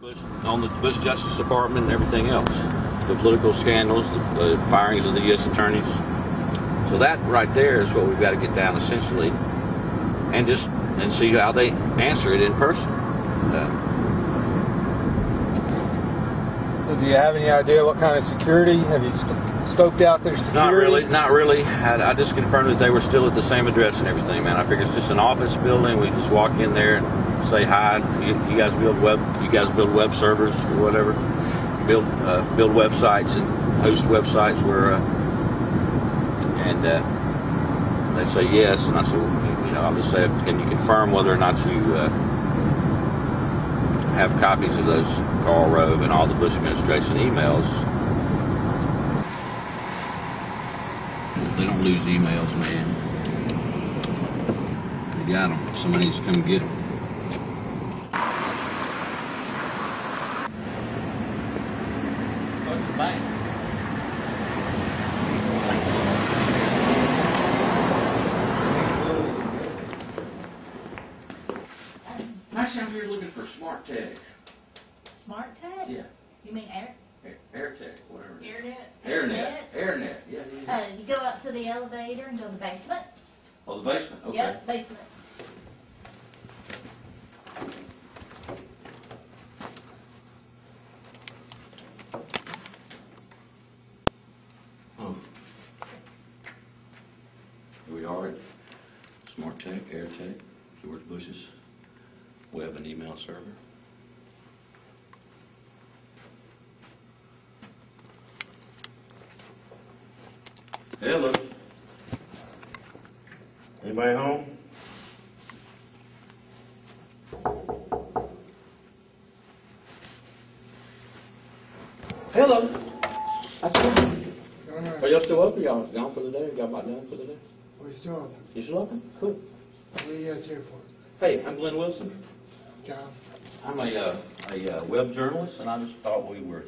On the Bush Justice Department and everything else, the political scandals, the firings of the U.S. attorneys. So that right there is what we've got to get down essentially, and see how they answer it in person. So do you have any idea what kind of security? Have you scoped out their security? Not really. I just confirmed that they were still at the same address and everything, man. I figure it's just an office building. We just walk in there and say hi. You guys build web servers or whatever. Build websites and host websites where and they say yes, and I say, I'll just say, can you confirm whether or not you have copies of those Karl Rove and all the Bush administration emails? They don't lose emails, man. They got them. Somebody needs to come get them. Actually, I'm here looking for Smart Tech. Smart Tech? Yeah. You mean Air Tech, whatever. Airnet? Yeah. You go up to the elevator and go to the basement. Oh, the basement? Okay. Yep, basement. Oh. Here we are at Smart Tech, Air Tech, George Bush's web and email server. Hello. Anybody home? Hello. Are y'all still open? Y'all gone for the day? Y'all about done for the day? We're still open. You still open? Cool. What are you guys here for? Hey, I'm Glynn Wilson. John? I'm a web journalist, and I just thought we were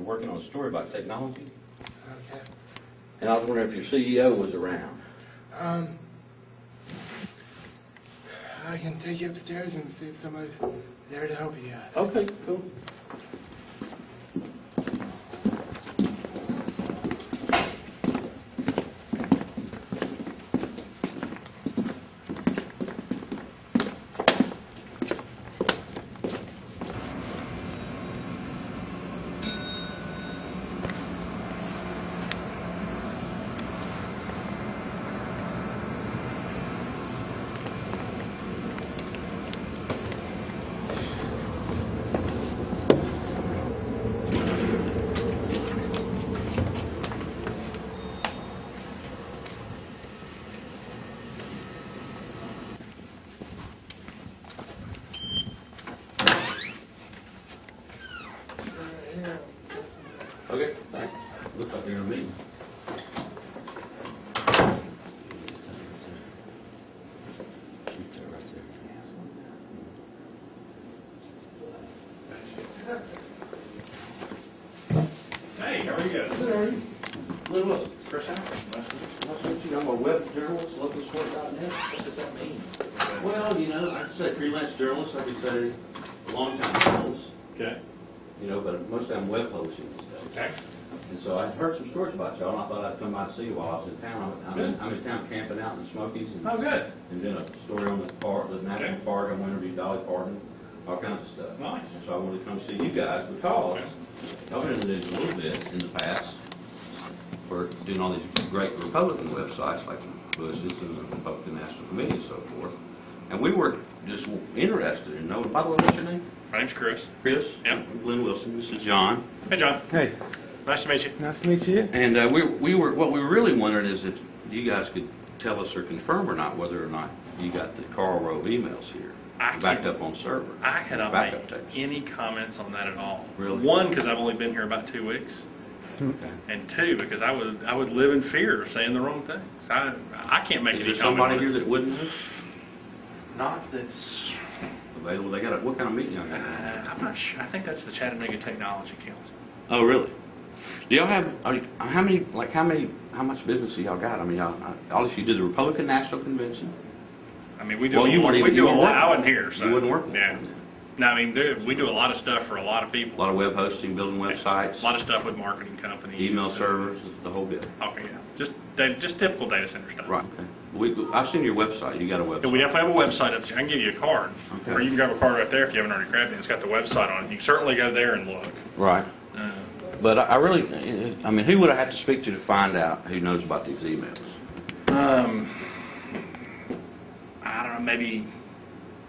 working on a story about technology. Okay. And I was wondering if your CEO was around. I can take you upstairs and see if somebody's there to help you guys. Okay, cool. Okay, thanks. Looks like you're in a meeting. Hey, how are you guys? Good, how are you? Glynn Wilson, Chris Howard. Nice to meet you. I'm a web journalist, localsport.net. What does that mean? Well, I'd say freelance journalist, I could say long-time journalist. Okay. But mostly I'm web publishing and stuff. Okay. And so I'd heard some stories about y'all, and I thought I'd come by and see you while I was in town. I'm in town camping out in the Smokies. And, Oh, good. And doing a story on the National Park. I'm going to interview Dolly Parton, all kinds of stuff. Nice. And so I wanted to come see you guys because y'all been in the news a little bit in the past for doing all these great Republican websites like Bush's and the Republican National Committee and so forth. And we were just interested in knowing, by the way, what's your name? My name's Chris. Chris? Yep. I'm Glynn Wilson. This is John. Hey, John. Hey, Nice to meet you. nice to meet you. And what we were really wondering is if you guys could tell us or confirm or not whether or not you got the Karl Rove emails here backed up on server. I cannot backup make tapes. any comments on that at all. Really? One, because I've only been here about 2 weeks. Okay. And two, because I would live in fear of saying the wrong things. I can't make Is any there comment somebody on here it. that wouldn't have Not that's... available? They got what kind of meeting y'all got? I'm not sure. I think that's the Chattanooga Technology Council. Oh, really? Do y'all have how much business do y'all got? I mean, obviously you did the Republican National Convention. I mean, we do. Well, you weren't even. We do a lot. I wasn't here, so You wouldn't work. Yeah. No, I mean, we do a lot of stuff for a lot of A people. lot of web hosting, building websites, A lot of stuff with marketing companies. email servers, the whole bit. Okay, yeah. Just typical data center stuff. Right. Okay. I've seen your website. You got a website. Yeah, we definitely have a website up there. I can give you a card. Okay. Or you can grab a card right there if you haven't already grabbed it. It's got the website on it. You can certainly go there and look. Right. But I really, I mean, who would I have to speak to find out who knows about these emails? I don't know,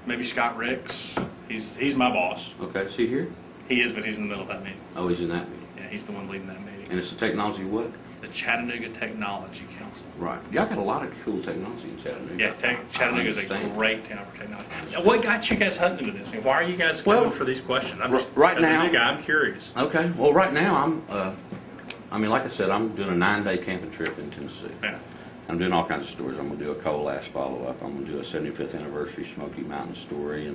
maybe Scott Ricks. He's my boss. Okay, is he here? He is, but he's in the middle of that meeting. Oh, he's in that meeting. Yeah, he's the one leading that meeting. And it's the technology what? The Chattanooga Technology Council. Right. Y'all got a lot of cool technology in Chattanooga. Yeah, Chattanooga is a understand. great town for technology. Now, what got you guys hunting into this? I mean, why are you guys coming for these questions? Right as now, a new guy, I'm curious. Okay. Well, right now I mean, like I said, I'm doing a 9-day camping trip in Tennessee. Yeah. I'm doing all kinds of stories. I'm going to do a coal ash follow-up. I'm going to do a 75th anniversary Smoky Mountain story,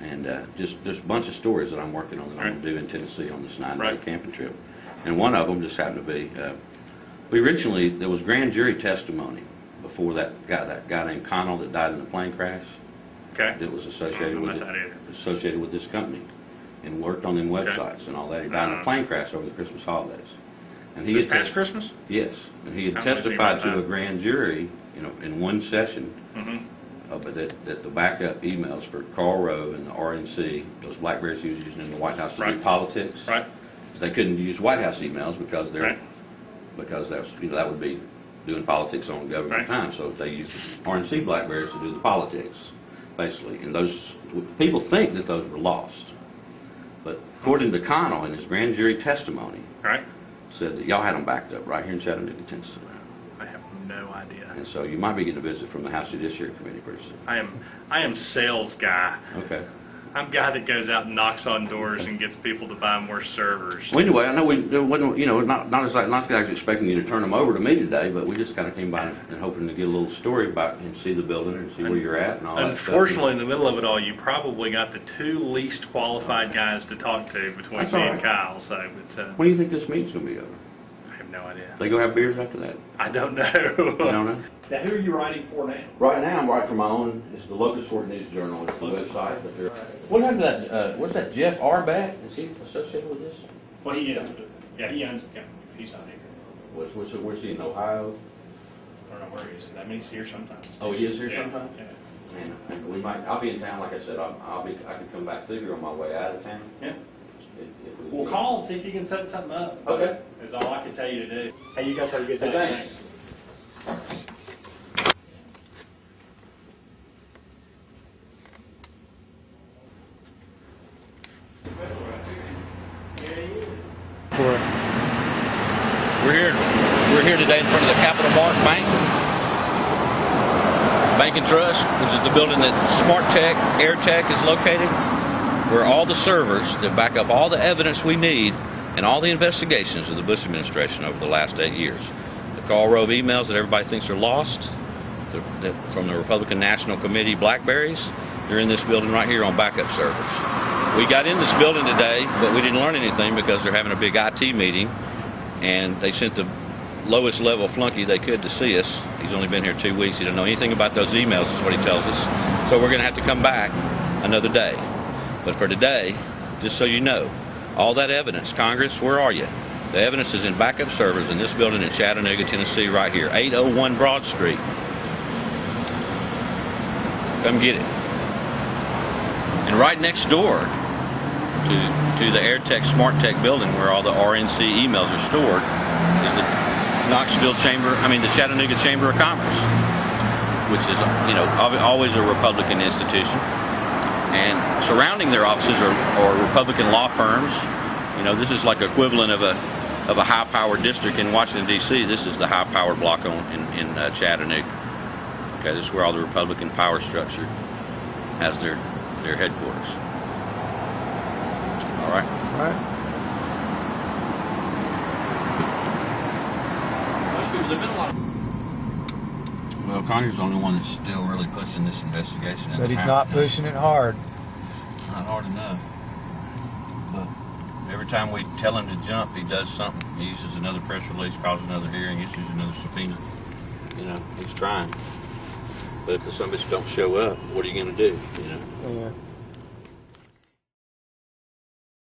and just a bunch of stories that I'm working on that I'm going to do in Tennessee on this 9-day camping trip. And one of them just happened to be, there was grand jury testimony before that guy named Connell that died in the plane crash. Okay. That was associated with this company and worked on them websites and all that. He died in a plane crash over the Christmas holidays. And he This past Christmas? Yes, and he had How much testified do you to a grand jury, in one session, but that the backup emails for Karl Rove and the RNC, those BlackBerrys he was using in the White House to do politics, they couldn't use White House emails because that's that would be doing politics on government time. So they used RNC BlackBerrys to do the politics, basically. And those people think that those were lost, but according to Connell in his grand jury testimony, said that y'all had them backed up right here in Chattanooga, Tennessee. I have no idea. And so you might be getting a visit from the House Judiciary Committee pretty soon. I am sales guy. Okay. I'm guy that goes out and knocks on doors and gets people to buy more servers. Well, anyway, I know we wasn't, not exactly expecting you to turn them over to me today, but we just kind of came by and hoping to get a little story about and see the building and see where you're at and all that stuff. Unfortunately, in the middle of it all, you probably got the two least qualified guys to talk to between me and Kyle. So, when do you think this meeting's going to be over? I have no idea. They go have beers after that? I don't know. You don't know? Now, who are you writing for now? Right now, I'm writing for my own. It's the Locust Fort News Journal. It's the website. But what happened to that? What's that? Jeff Arbat? Is he associated with this? Well, he is. Yeah, he owns the company. He's not here. Where's he in Ohio? I don't know where he is. That means he's here sometimes. Oh, he is here sometimes. Yeah. And we might. I'll be in town. Like I said, I could come back through here on my way out of town. Yeah. Well, call and see if you can set something up. Okay. That's all I can tell you to do. Hey, you guys have a good day. Thanks. We're here today in front of the Capital Mark Bank and Trust, which is the building that SmartTech, AirTech is located, where all the servers that back up all the evidence we need in all the investigations of the Bush administration over the last 8 years. The Karl Rove emails that everybody thinks are lost, from the Republican National Committee BlackBerrys, they're in this building right here on backup servers. We got in this building today, but we didn't learn anything because they're having a big IT meeting, and they sent the lowest level flunky they could to see us. He's only been here 2 weeks. He doesn't know anything about those emails, is what he tells us. So we're going to have to come back another day. But for today, just so you know, all that evidence, Congress, where are you? The evidence is in backup servers in this building in Chattanooga, Tennessee, right here, 801 Broad Street. Come get it. And right next door to the AirTech SmartTech building where all the RNC emails are stored is the the Chattanooga Chamber of Commerce, which is, always a Republican institution. And surrounding their offices are Republican law firms. This is like equivalent of a high-powered district in Washington, D.C. This is the high-powered block in Chattanooga. Okay, this is where all the Republican power structure has their headquarters. All right? All right. Well, Connor's the only one that's still really pushing this investigation. But he's not pushing it hard. Not hard enough. But every time we tell him to jump, he does something. He uses another press release, calls another hearing, uses another subpoena. He's trying. But if the some bitch don't show up, what are you going to do? Yeah.